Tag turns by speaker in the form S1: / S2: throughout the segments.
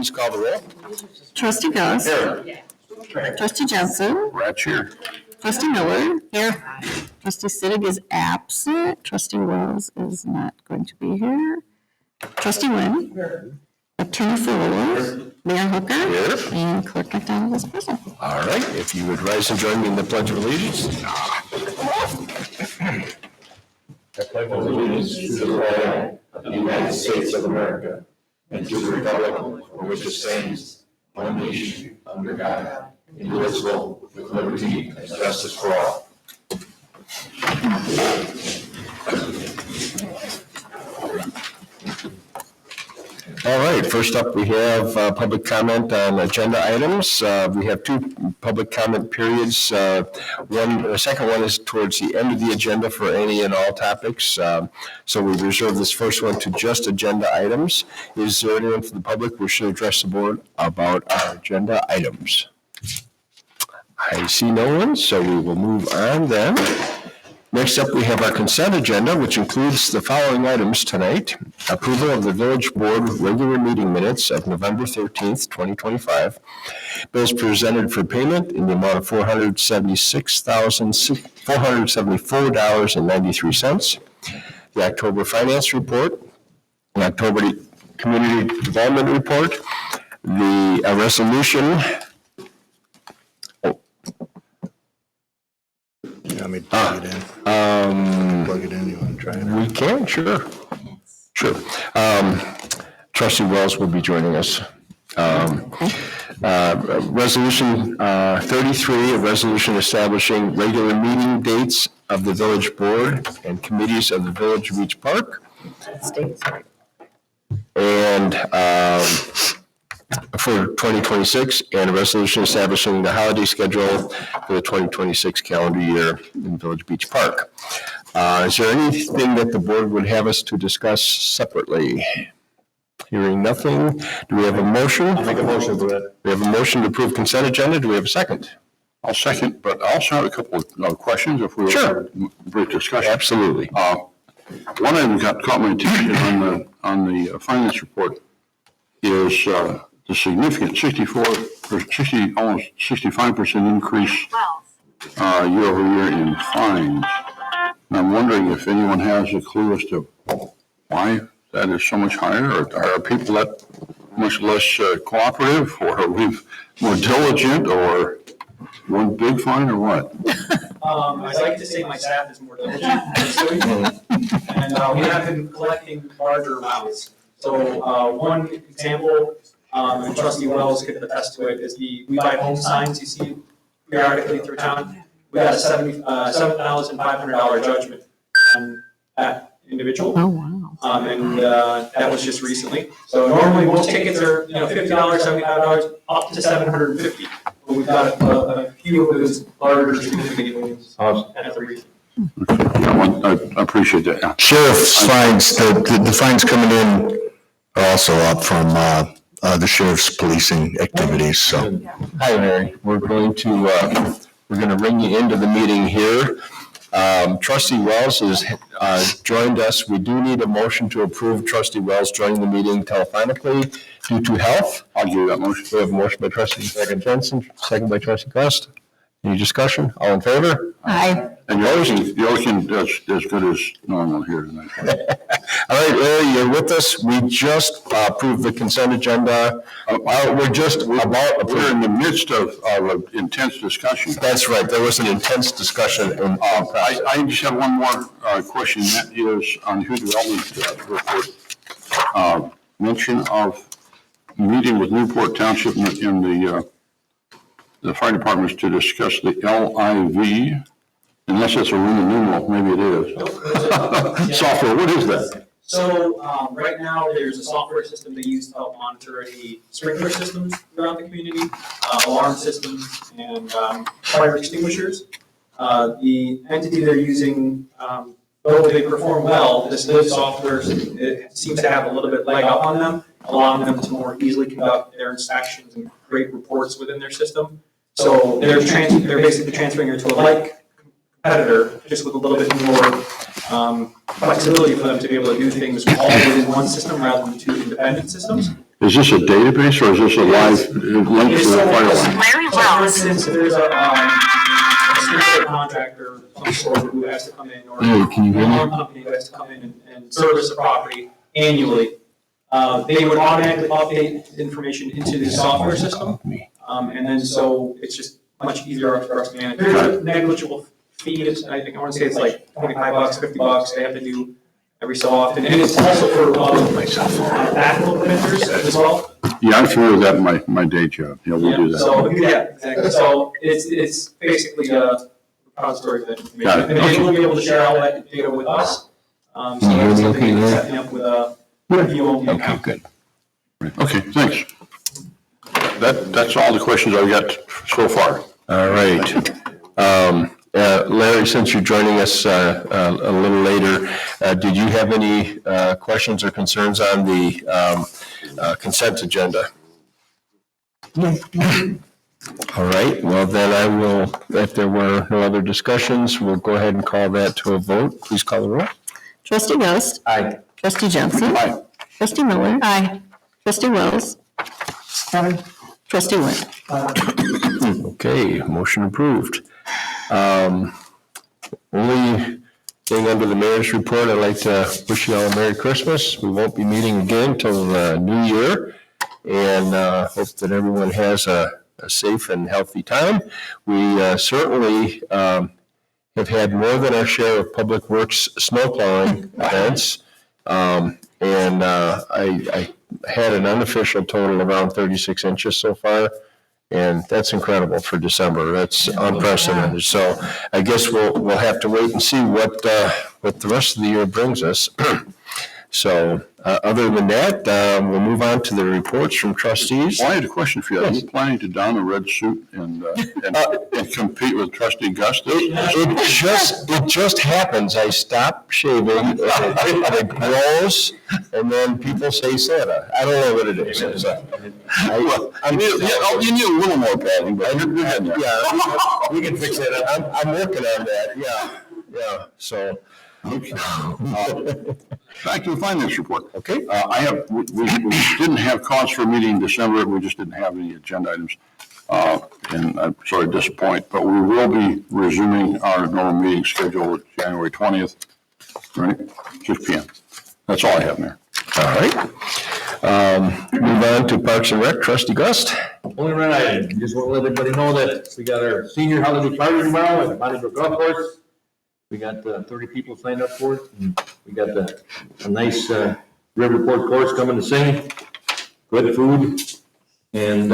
S1: Please call the roll.
S2: Trustee Gus.
S1: Here.
S2: Trustee Jensen.
S1: Rat's here.
S2: Trustee Miller. Here. Trustee Sittig is absent. Trustee Wells is not going to be here. Trustee Nguyen. Attorney Fuller. Mayor Hooker.
S1: Here.
S2: And Clerk McDonald is present.
S1: All right, if you would rise and join me in the Pledge of Allegiance. I pledge allegiance to the flag of the United States of America and to the republic for which it stands, one nation, under God, indivisible, with liberty and justice for all. All right, first up, we have public comment on agenda items. We have two public comment periods. The second one is towards the end of the agenda for any and all topics. So we reserve this first one to just agenda items. Is there anyone from the public who should address the board about our agenda items? I see no one, so we will move on then. Next up, we have our consent agenda, which includes the following items tonight. Approval of the village board regular meeting minutes of November 13th, 2025. Bills presented for payment in the amount of $474.93. The October finance report, the October community development report, the resolution.
S3: You want me to plug it in? Plug it in, you want to try it?
S1: We can, sure. Sure. Trustee Wells will be joining us. Resolution 33, a resolution establishing regular meeting dates of the village board and committees of the Village Beach Park. And for 2026, and a resolution establishing the holiday schedule for the 2026 calendar year in Village Beach Park. Is there anything that the board would have us to discuss separately? Hearing nothing, do we have a motion?
S3: I'll make a motion for that.
S1: We have a motion to approve consent agenda. Do we have a second?
S4: I'll second, but I also have a couple of questions if we
S1: Sure.
S4: brief discussion.
S1: Absolutely.
S4: One item that caught my attention on the finance report is the significant almost 65% increase year over year in fines. And I'm wondering if anyone has a clue as to why that is so much higher, or are people that much less cooperative, or are we more diligent, or one big fine, or what?
S5: I'd like to say my staff is more diligent, and we have been collecting larger amounts. So one example, and Trustee Wells could attest to it, is we buy home signs you see periodically through town. We got a $7,500 judgment on that individual.
S2: Oh, wow.
S5: And that was just recently. So normally most tickets are $50, $75, up to $750. But we've got a few of those larger significant ones at the reason.
S4: I appreciate that. Yeah.
S3: Sheriff's fines, the fines coming in are also up from the sheriff's policing activities, so.
S1: Hi, Mary. We're going to ring you into the meeting here. Trustee Wells has joined us. We do need a motion to approve Trustee Wells joining the meeting telephonically due to health.
S4: I'll give that motion.
S1: We have a motion by Trustee Jensen, second by Trustee Gust. Any discussion? All in favor?
S2: Aye.
S4: And the other thing that's as good as normal here tonight.
S1: All right, Larry, you're with us. We just approved the consent agenda. We're
S4: in the midst of intense discussion.
S1: That's right. There was an intense discussion.
S4: I just have one more question. That is on the development report. Mention of meeting with Newport Township in the fire departments to discuss the LIV. Unless it's a Roman numeral, maybe it is. Software, what is that?
S5: So right now, there's a software system they use to help monitor any sprinkler systems throughout the community, alarm systems, and fire extinguishers. The entity they're using, though they perform well, this LIV software it seems to have a little bit leg up on them, allowing them to more easily conduct their inspections and create reports within their system. So they're basically transferring her to a like competitor, just with a little bit more flexibility for them to be able to do things all within one system rather than two independent systems.
S4: Is this a database or is this a live link to the fire line?
S5: So for instance, if there's a street contractor, some sort who has to come in, or
S1: Hey, can you hear me?
S5: an alarm company who has to come in and service the property annually, they would automatically update information into the software system. And then so it's just much easier for us to manage. There's a negligible fee, I think, I want to say it's like $25, $50 they have to do every so often. And it's also for backflow printers as well.
S4: Yeah, I'm familiar with that in my day job. Yeah, we'll do that.
S5: So, yeah, exactly. So it's basically a repository of information.
S4: Got it.
S5: And they will be able to share all that data with us. So it's something that's setting up with a VOM
S1: Okay,
S5: account.
S1: good.
S4: Okay, thanks. That's all the questions I've got so far.
S1: All right. Larry, since you're joining us a little later, did you have any questions or concerns on the consent agenda?
S6: No.
S1: All right, well then I will, if there were no other discussions, we'll go ahead and call that to a vote. Please call the roll.
S2: Trustee Ghost.
S1: Aye.
S2: Trustee Jensen.
S4: Aye.
S2: Trustee Miller. Aye. Trustee Wells.
S6: Aye.
S2: Trustee Wynn.
S1: Okay, motion approved. Only thing under the mayor's report, I'd like to wish you all a Merry Christmas. We won't be meeting again till the new year, and hope that everyone has a safe and healthy time. We certainly have had more than our share of Public Works snow plowing events, and I had an unofficial total around 36 inches so far. And that's incredible for December. That's unprecedented. So I guess we'll have to wait and see what the rest of the year brings us. So other than that, we'll move on to the reports from trustees.
S4: Well, I had a question for you. Are you planning to don a red suit and compete with Trustee Gus?
S1: It just happens. I stop shaving, it grows, and then people say Santa. I don't know what it is. It's,
S4: You need a little more padding, but you're good there.
S1: Yeah, we can fix it. I'm working on that. Yeah. So.
S4: Back to the finance report.
S1: Okay.
S4: We didn't have cause for a meeting in December. We just didn't have any agenda items. And I'm sorry to disappoint, but we will be resuming our normal meeting schedule with January 20th, right? 6 p.m. That's all I have, Mayor.
S1: All right. Move on to Parks and Rec, Trustee Gust.
S7: Only one item, just want to let everybody know that we got our senior holiday party tomorrow at Montebrook Golf Course. We got 30 people signed up for it, and we got a nice Riverport course coming to sing, good food, and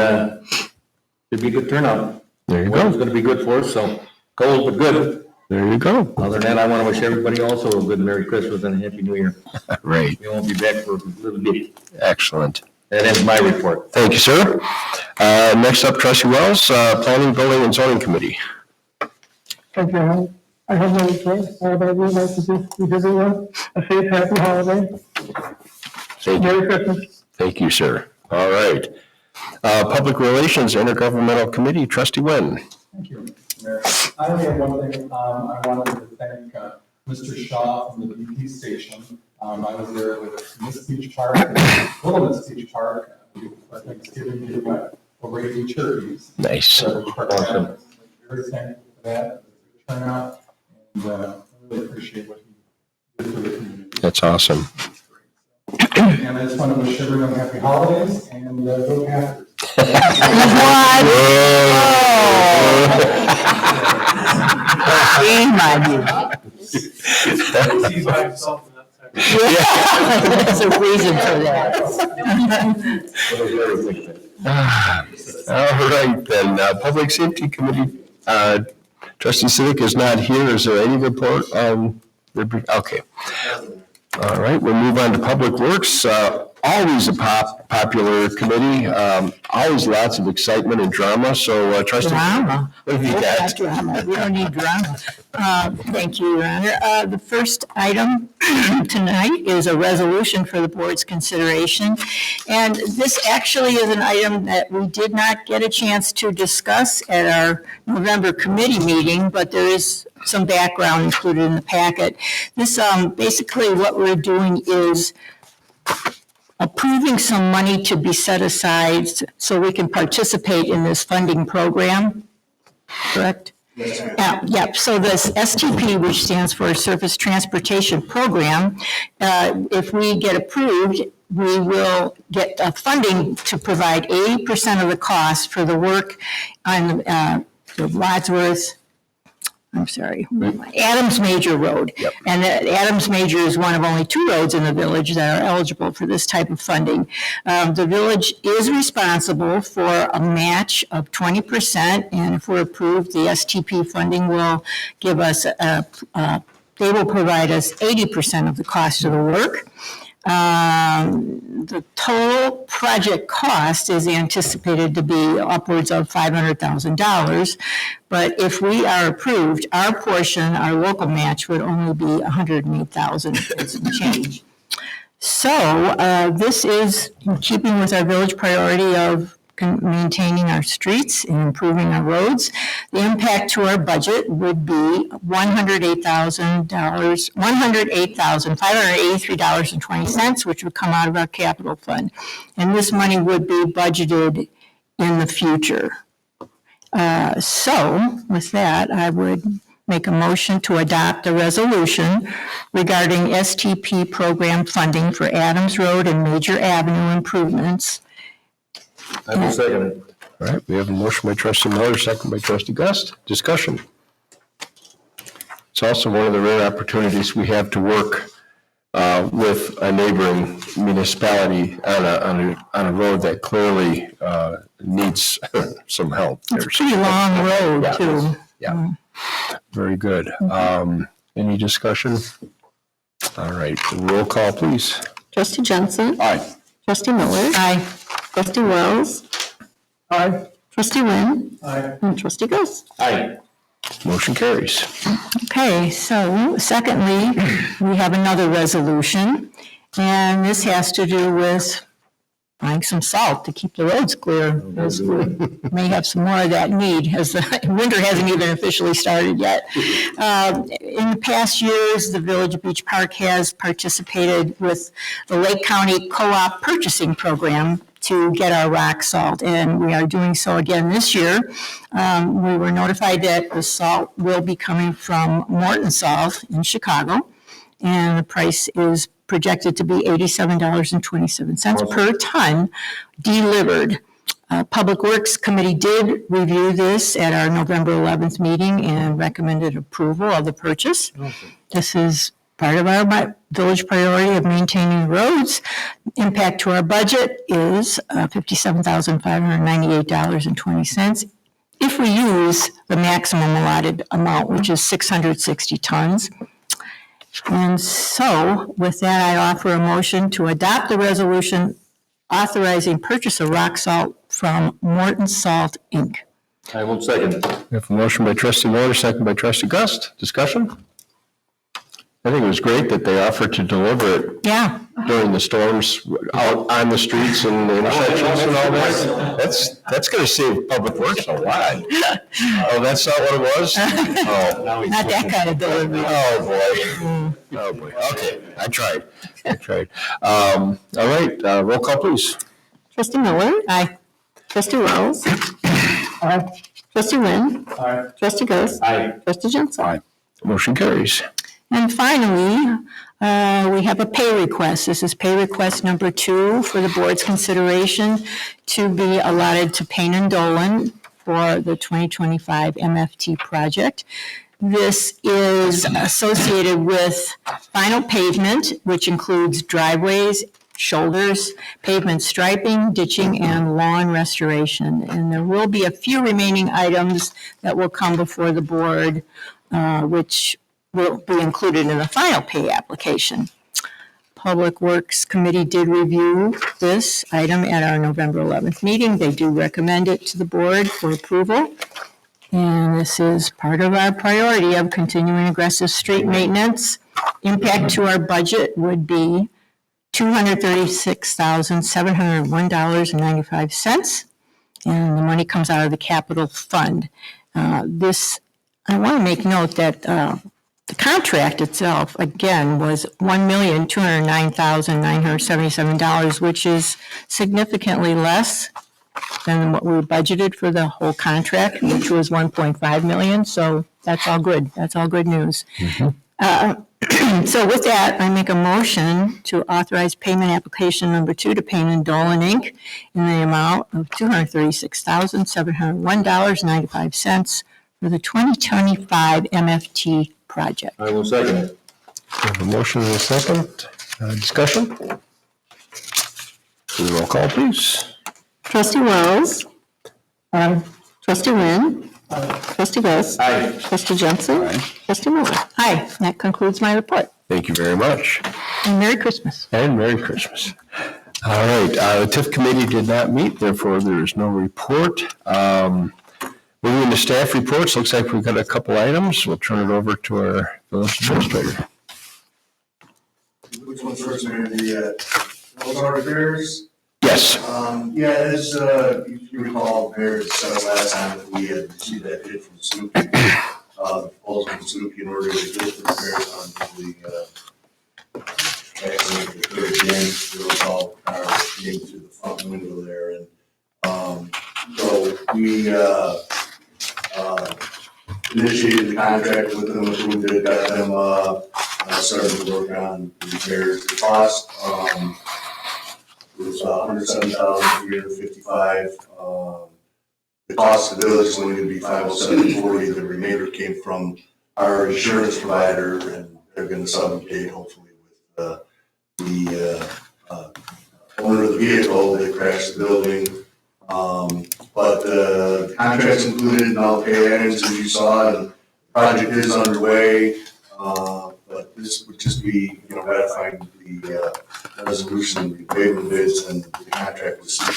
S7: should be a good turnout.
S1: There you
S7: Weather's
S1: go.
S7: going to be good for us, so cold but good.
S1: There you go.
S7: Other than that, I want to wish everybody also a good Merry Christmas and a Happy New Year.
S1: Great.
S7: We won't be back for a little bit.
S1: Excellent.
S7: That ends my report.
S1: Thank you, sir. Next up, Trustee Wells, Planning, Building, and Zoning Committee.
S6: Thank you. I have no choice. I would like to just wish everyone a safe, happy holiday.
S1: Thank you.
S6: Merry Christmas.
S1: Thank you, sir. All right. Public Relations, Intergovernmental Committee, Trustee Wynn.
S8: Thank you, Mayor. I only have one thing. I wanted to thank Mr. Shaw from the BP station. I was there with Miss Beach Park, Little Miss Beach Park, for Thanksgiving, we went over 80 turkeys.
S1: Nice.
S8: So, awesome. Very thankful for that. It was a good turnout, and I really appreciate what he did for the community.
S1: That's awesome.
S8: And I just want to wish everyone happy holidays and go Panthers.
S5: He's by himself in that section.
S2: There's a reason for that.
S1: All right, then, Public Safety Committee, Trustee Civic is not here. Is there any report? Okay. All right, we'll move on to Public Works. Always a popular committee, always lots of excitement and drama. So, Trustee.
S9: Drama.
S1: What have you got?
S9: Drama. We don't need drama. Thank you, Your Honor. The first item tonight is a resolution for the board's consideration. And this actually is an item that we did not get a chance to discuss at our November committee meeting, but there is some background included in the packet. This, basically what we're doing is approving some money to be set aside so we can participate in this funding program, correct? Yep, so this STP, which stands for Surface Transportation Program, if we get approved, we will get funding to provide 80% of the cost for the work on the Wadsworth, Adams Major Road.
S1: Yep.
S9: And Adams Major is one of only 2 roads in the village that are eligible for this type of funding. The village is responsible for a match of 20%, and if we're approved, the STP funding will give us, they will provide us 80% of the cost of the work. The total project cost is anticipated to be upwards of $500,000, but if we are approved, our portion, our local match, would only be $108,000 and some change. So this is in keeping with our village priority of maintaining our streets and improving our roads. The impact to our budget would be $108,583.20, which would come out of our capital fund. And this money would be budgeted in the future. So with that, I would make a motion to adopt a resolution regarding STP program funding for Adams Road and Major Avenue improvements.
S7: I will second it.
S1: All right, we have a motion by trustee Miller, second by trustee Gust. Discussion. It's also one of the rare opportunities we have to work with a neighboring municipality on a road that clearly needs some help.
S9: It's a pretty long road,
S1: Yeah.
S9: too.
S1: Yeah, very good. Any discussion? All right, roll call, please.
S2: Trustee Jensen.
S4: Aye.
S2: Trustee Miller.
S9: Aye.
S2: Trustee Wells.
S6: Aye.
S2: Trustee Wynn.
S6: Aye.
S2: And Trustee Gust.
S7: Aye.
S1: Motion carries.
S9: Okay, so secondly, we have another resolution, and this has to do with buying some salt to keep the roads clear, as we may have some more of that need, as the winter hasn't even officially started yet. In the past years, the Village of Beach Park has participated with the Lake County Co-op Purchasing Program to get our rock salt, and we are doing so again this year. We were notified that the salt will be coming from Morton Salt in Chicago, and the price is projected to be $87.27 per ton delivered. Public Works Committee did review this at our November 11th meeting and recommended approval of the purchase. This is part of our village priority of maintaining roads. Impact to our budget is $57,598.20 if we use the maximum allotted amount, which is 660 tons. And so, with that, I offer a motion to adopt the resolution authorizing purchase of rock salt from Morton Salt, Inc.
S7: I will second.
S1: We have a motion by trustee Miller, second by trustee Gust. Discussion? I think it was great that they offered to deliver it
S9: Yeah,
S1: during the storms out on the streets and the intersections and all that. That's going to save Public Works a lot. Oh, that's not what it was? Oh,
S9: not that kind of delivery.
S1: oh boy. Oh boy. Okay, I tried. All right, roll call, please.
S2: Trustee Miller.
S9: Aye.
S2: Trustee Wells.
S6: Aye.
S2: Trustee Wynn.
S6: Aye.
S2: Trustee Gust.
S7: Aye.
S2: Trustee Jensen.
S1: Motion carries.
S9: And finally, we have a pay request. This is pay request number 2 for the board's consideration to be allotted to Payne and Dolan for the 2025 MFT project. This is associated with final pavement, which includes driveways, shoulders, pavement striping, ditching, and lawn restoration. And there will be a few remaining items that will come before the board, which will be included in the final pay application. Public Works Committee did review this item at our November 11th meeting. They do recommend it to the board for approval. And this is part of our priority of continuing aggressive street maintenance. Impact to our budget would be $236,701.95. And the money comes out of the capital fund. I want to make note that The contract itself, again, was $1,209,977, which is significantly less than what we budgeted for the whole contract, which was 1.5 million. So that's all good. That's all good news. So with that, I make a motion to authorize payment application number 2 to Payne and Dolan, Inc. in the amount of $236,701.95 for the 2025 MFT project.
S7: I will second it.
S1: We have a motion and a second. Discussion? Roll call, please.
S2: Trustee Wells,
S6: Aye.
S2: trustee Wynn, trustee Gus,
S7: Aye.
S2: trustee Jensen, trustee Miller.
S9: Hi, that concludes my report.
S1: Thank you very much.
S9: And Merry Christmas.
S1: And Merry Christmas. All right, the TIF committee did not meet, therefore there is no report. Moving into staff reports, looks like we've got a couple items. We'll turn it over to our village administrator.
S10: Which one's first, Mayor? The Ozark repairs?
S1: Yes.
S10: Yeah, as if you recall, Mayor had said last time that we had received that bid from Suzuki, proposal from Suzuki in order to do the repairs on the accident that occurred again. It was all came through the front window there, and so we initiated the contract with them, approved it, got them started to work on the repairs. The cost was $107,355. The cost of the village is only going to be $507.40. The remainder came from our insurance provider, and they're going to submit hopefully with the owner of the vehicle that crashed the building. But the contract's included in all pay items as you saw, and the project is underway. But this would just be, ratifying the resolution, waiving bids, and the contract was signed.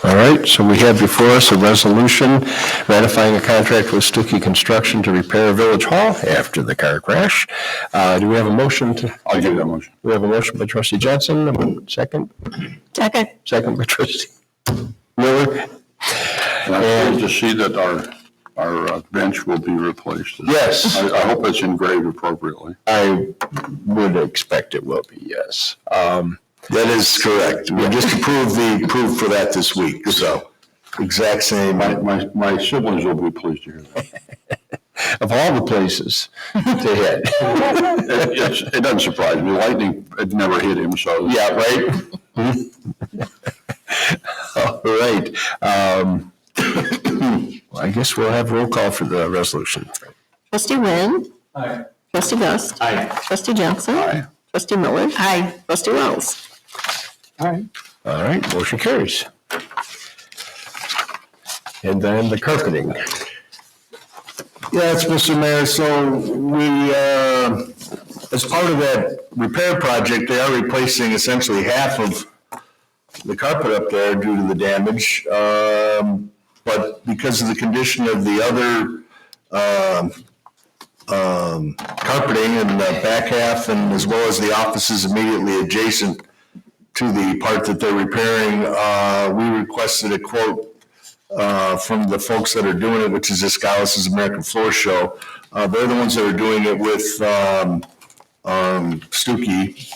S1: All right, so we have before us a resolution ratifying a contract with Stuckey Construction to repair Village Hall after the car crash. Do we have a motion to?
S4: I'll give that motion.
S1: We have a motion by trustee Jensen, a second?
S9: Second.
S1: Second by trustee Miller.
S4: And I'm pleased to see that our bench will be replaced.
S1: Yes.
S4: I hope it's engraved appropriately.
S1: I would expect it will be, yes.
S3: That is correct. We just approved the proof for that this week, so exact same.
S4: My siblings will be pleased to hear that.
S1: Of all the places to hit.
S4: It doesn't surprise me. Lightning had never hit him, so.
S1: Yeah, right? All right. Well, I guess we'll have roll call for the resolution.
S2: Trustee Wynn,
S8: Aye.
S2: trustee Gus,
S7: Aye.
S2: trustee Jensen,
S4: Aye.
S2: trustee Miller,
S9: Hi.
S2: trustee Wells.
S6: Aye.
S1: All right, motion carries. And then the carpeting.
S3: Yes, Mr. Mayor, so we, as part of that repair project, they are replacing essentially half of the carpet up there due to the damage. But because of the condition of the other carpeting in the back half, and as well as the offices immediately adjacent to the part that they're repairing, we requested a quote from the folks that are doing it, which is Escalis' American Floor Show. They're the ones that are doing it with Stuckey.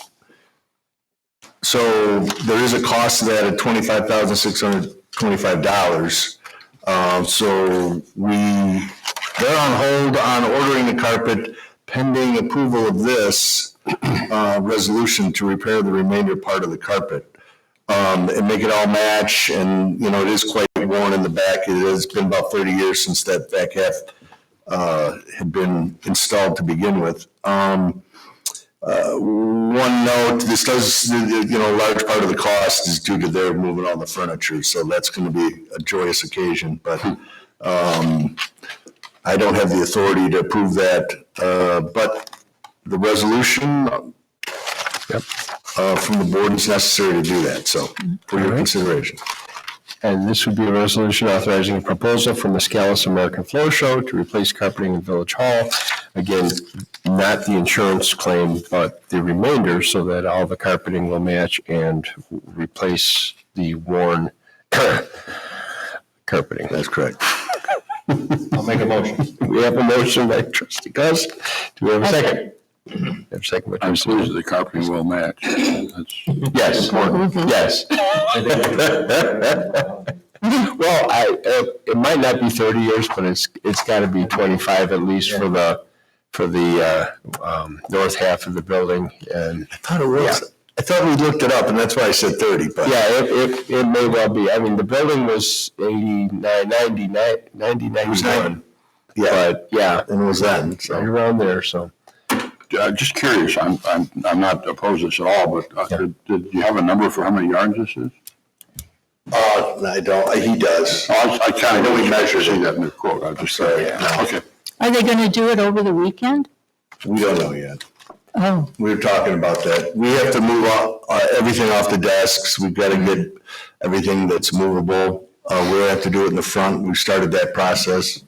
S3: So there is a cost to that at $25,625. So they're on hold on ordering the carpet pending approval of this resolution to repair the remainder part of the carpet. And make it all match, and, it is quite worn in the back. It has been about 30 years since that back half had been installed to begin with. One note, this does, a large part of the cost is due to their moving all the furniture, so that's going to be a joyous occasion, but I don't have the authority to approve that, but the resolution from the board is necessary to do that, so for your consideration.
S1: And this would be a resolution authorizing a proposal from the Escalis American Floor Show to replace carpeting in Village Hall. Again, not the insurance claim, but the remainder, so that all the carpeting will match and replace the worn carpeting.
S3: That's correct.
S7: I'll make a motion.
S1: We have a motion by trustee Gus. Do we have a second? We have a second by
S4: I'm
S1: trustee.
S4: pleased that the carpeting will match. That's
S1: Yes, yes. Well, it might not be 30 years, but it's got to be 25 at least for the north half of the building. And
S3: I thought it was, I thought we looked it up and that's why I said 30, but.
S1: yeah, it may well be. I mean, the building was 89, 91.
S3: Yeah,
S1: But yeah,
S3: and it was then,
S1: right
S3: so.
S1: around there, so.
S4: just curious, I'm not opposed to this at all, but did you have a number for how many yards this is?
S3: I don't, he does.
S4: Oh, I kind
S3: I
S4: of
S3: know
S4: know
S3: we
S4: we
S3: measured
S4: see
S3: it.
S4: that in the quote. I just
S3: Sorry, yeah.
S4: okay.
S9: Are they going to do it over the weekend?
S3: We don't know yet.
S9: Oh,
S3: We were talking about that. We have to move everything off the desks. We've got to get everything that's movable. We'll have to do it in the front. We started that process.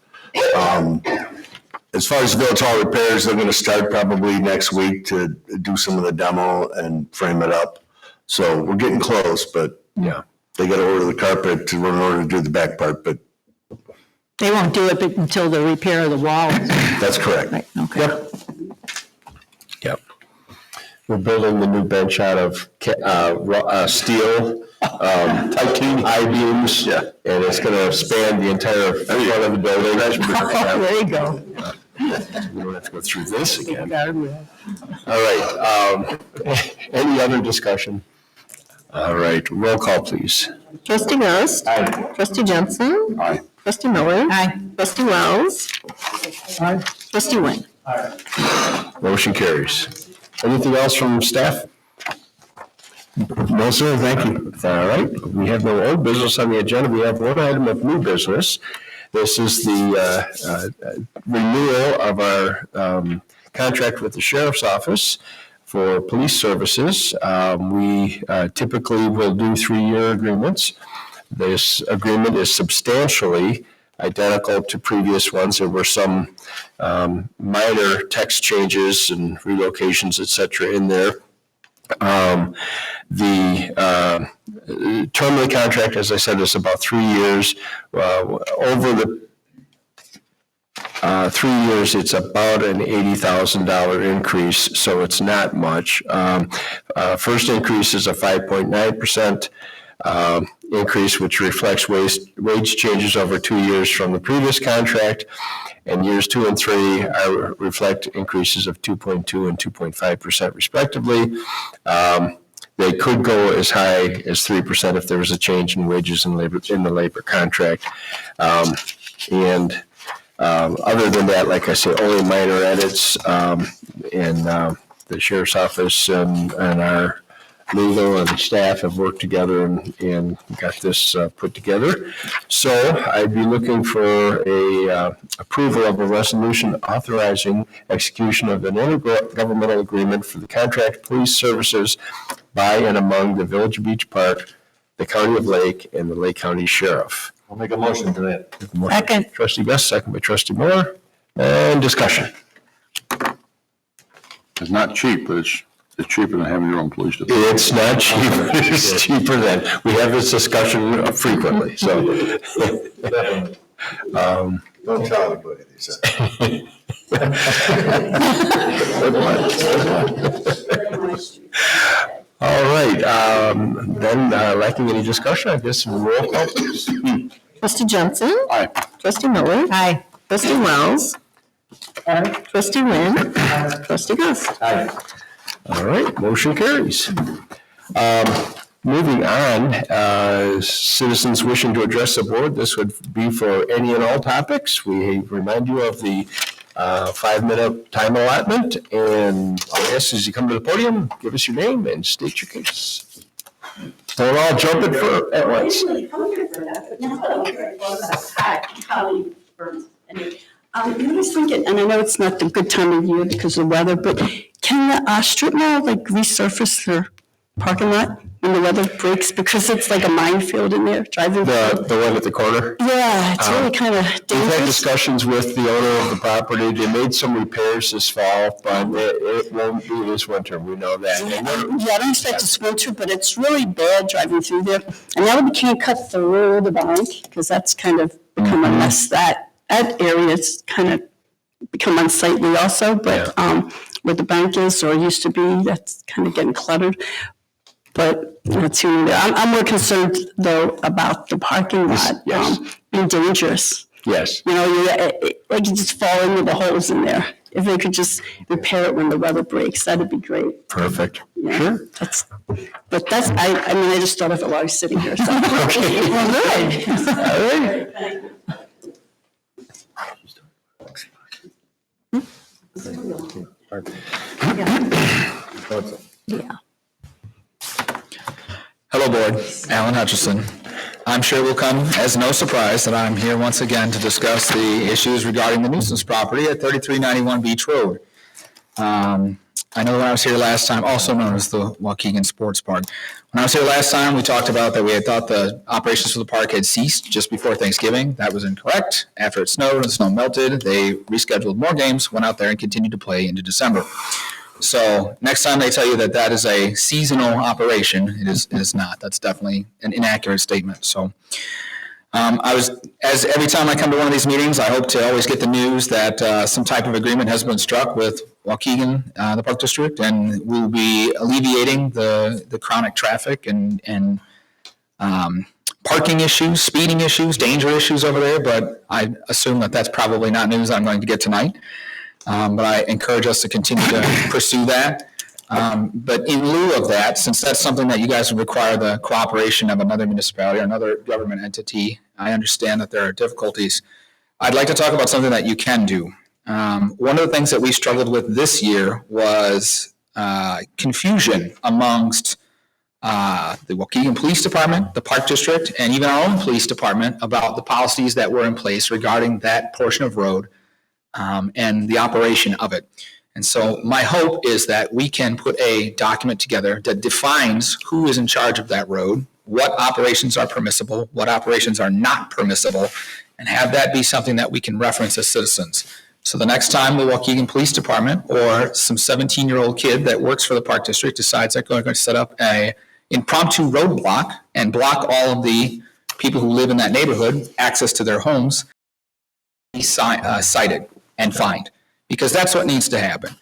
S3: As far as Village Hall repairs, they're going to start probably next week to do some of the demo and frame it up. So we're getting close, but
S1: Yeah.
S3: they got to order the carpet in order to do the back part, but
S9: they won't do it until the repair of the wall.
S3: that's correct.
S9: Right, okay.
S1: Yep. We're building the new bench out of steel, titanium I-beams. Yeah. And it's going to span the entire front of the building.
S9: Oh, there you go.
S1: We don't have to go through this again. All right. Any other discussion? All right. Roll call, please.
S2: Trustee Ghost.
S1: Aye.
S2: Trustee Jensen.
S4: Aye.
S2: Trustee Miller.
S9: Aye.
S2: Trustee Wells.
S6: Aye.
S2: Trustee Nguyen.
S1: Motion carries. Anything else from staff? No, sir. Thank you. All right. We have no old business on the agenda. We have one item of new business. This is the renewal of our contract with the Sheriff's Office for police services. We typically will do 3-year agreements. This agreement is substantially identical to previous ones. There were some minor text changes and relocations, et cetera, in there. The term of the contract, as I said, is about 3 years. Over the 3 years, it's about an $80,000 increase, so it's not much. First increase is a 5.9% increase, which reflects wage changes over 2 years from the previous contract. And years 2 and 3 reflect increases of 2.2 and 2.5% respectively. They could go as high as 3% if there was a change in wages in the labor contract. Other than that, like I say, only minor edits in the Sheriff's Office and our legal and staff have worked together and got this put together. So I'd be looking for a approval of a resolution authorizing execution of an intergovernmental agreement for the contract police services by and among the Village of Beach Park, the County of Lake, and the Lake County Sheriff.
S7: I'll make a motion to that.
S9: Second.
S1: Trustee Gus, second by Trustee Miller. And discussion.
S4: It's not cheap, but it's cheaper than having your own police department.
S1: It's not cheaper, it's cheaper than, we have this discussion frequently, so.
S3: Don't tell anybody, they said.
S1: All right, then lacking any discussion, I guess we'll roll call, please.
S2: Trustee Jensen.
S4: Aye.
S2: Trustee Miller.
S9: Aye.
S2: Trustee Wells.
S6: Aye.
S2: Trustee Nguyen. Trustee Ghost.
S7: Aye.
S1: All right, motion carries. Moving on, citizens wishing to address the board, this would be for any and all topics. We remind you of the 5-minute time allotment, and I guess as you come to the podium, give us your name and state your case. Don't all jump in at once.
S11: Hi, Holly Burns. Anyway, I'm just thinking, and I know it's not the good time of year because of the weather, but can the strip mall like resurface their parking lot when the weather breaks? Because it's like a minefield in there, driving.
S1: The one at the corner?
S11: Yeah, it's really kind of
S1: We've had
S11: dangerous.
S1: discussions with the owner of the property. They made some repairs this fall, but it won't be this winter. We know that. And we're-
S11: Yeah, I don't expect it's winter, but it's really bad driving through there. And now we can't cut through the bank because that's kind of become a mess that that area's kind of become unsightly also, but, where the bank is or used to be, that's kind of getting cluttered. But that's here and there. I'm more concerned though about the parking lot,
S1: Yes.
S11: Being dangerous.
S1: Yes.
S11: You know, like you just fall into the holes in there. If they could just repair it when the weather breaks, that'd be great.
S1: Perfect.
S11: Yeah,
S1: Sure.
S11: That's, I mean, I just thought of it while I was sitting here, so.
S1: Okay.
S11: Well, good.
S1: All right.
S11: Yeah.
S12: Hello, Board. Alan Hutchison. I'm sure it will come as no surprise that I'm here once again to discuss the issues regarding the nuisance property at 3391 Beach Road. I know when I was here last time, also known as the Waukegan Sports Park. When I was here last time, we talked about that we had thought the operations for the park had ceased just before Thanksgiving. That was incorrect. After it snowed and the snow melted, they rescheduled more games, went out there and continued to play into December. So next time they tell you that that is a seasonal operation, it is not. That's definitely an inaccurate statement. So as every time I come to one of these meetings, I hope to always get the news that some type of agreement has been struck with Waukegan, the Park District, and we'll be alleviating the chronic traffic and parking issues, speeding issues, danger issues over there. But I assume that that's probably not news I'm going to get tonight. But I encourage us to continue to pursue that. But in lieu of that, since that's something that you guys would require the cooperation of another municipality or another government entity, I understand that there are difficulties. I'd like to talk about something that you can do. One of the things that we struggled with this year was confusion amongst the Waukegan Police Department, the Park District, and even our own police department about the policies that were in place regarding that portion of road and the operation of it. And so my hope is that we can put a document together that defines who is in charge of that road, what operations are permissible, what operations are not permissible, and have that be something that we can reference as citizens. So the next time the Waukegan Police Department or some 17-year-old kid that works for the Park District decides they're going to set up a impromptu roadblock and block all of the people who live in that neighborhood access to their homes, be cited and fined, because that's what needs to happen.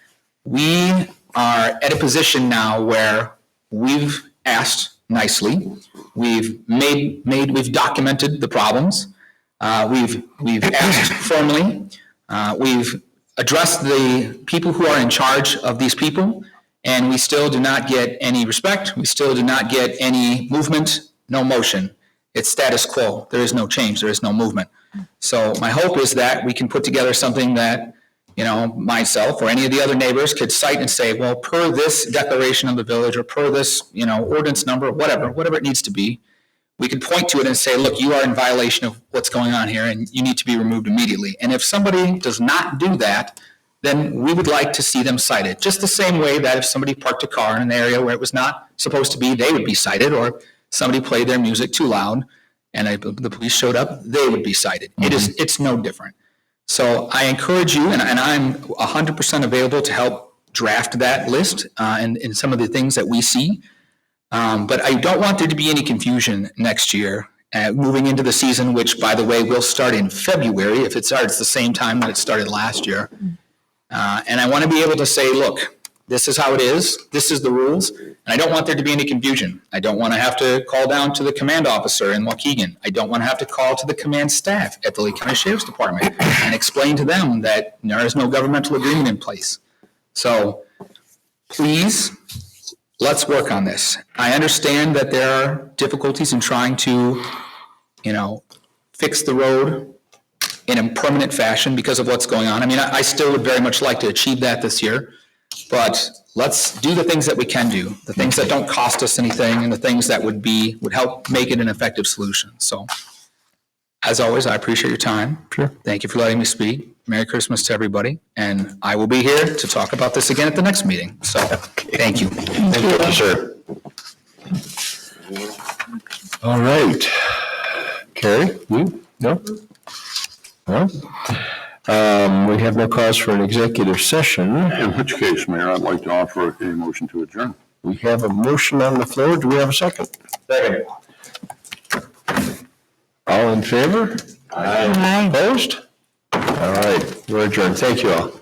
S12: We are at a position now where we've asked nicely, we've documented the problems, we've asked firmly, we've addressed the people who are in charge of these people, and we still do not get any respect. We still do not get any movement, no motion. It's status quo. There is no change. There is no movement. So my hope is that we can put together something that, myself or any of the other neighbors could cite and say, well, per this declaration of the village or per this, ordinance number, whatever it needs to be, we could point to it and say, look, you are in violation of what's going on here and you need to be removed immediately. And if somebody does not do that, then we would like to see them cited. Just the same way that if somebody parked a car in an area where it was not supposed to be, they would be cited, or somebody played their music too loud and the police showed up, they would be cited. It's no different. So I encourage you, and I'm 100% available to help draft that list and some of the things that we see. But I don't want there to be any confusion next year moving into the season, which, by the way, will start in February if it starts the same time that it started last year. And I want to be able to say, look, this is how it is. This is the rules. And I don't want there to be any confusion. I don't want to have to call down to the command officer in Waukegan. I don't want to have to call to the command staff at the Lake County Sheriff's Department and explain to them that there is no governmental agreement in place. So please, let's work on this. I understand that there are difficulties in trying to, fix the road in a permanent fashion because of what's going on. I mean, I still would very much like to achieve that this year, but let's do the things that we can do, the things that don't cost us anything and the things that would help make it an effective solution. So as always, I appreciate your time. Sure. Thank you for letting me speak. Merry Christmas to everybody. And I will be here to talk about this again at the next meeting. So thank you.
S1: Thank you, sir. All right. Carrie, you? No? No? We have no cause for an executive session.
S4: In which case, Mayor, I'd like to offer a motion to adjourn.
S1: We have a motion on the floor. Do we have a second?
S7: Second.
S1: All in favor?
S9: Aye.
S1: Opposed? All right, we're adjourned. Thank you all.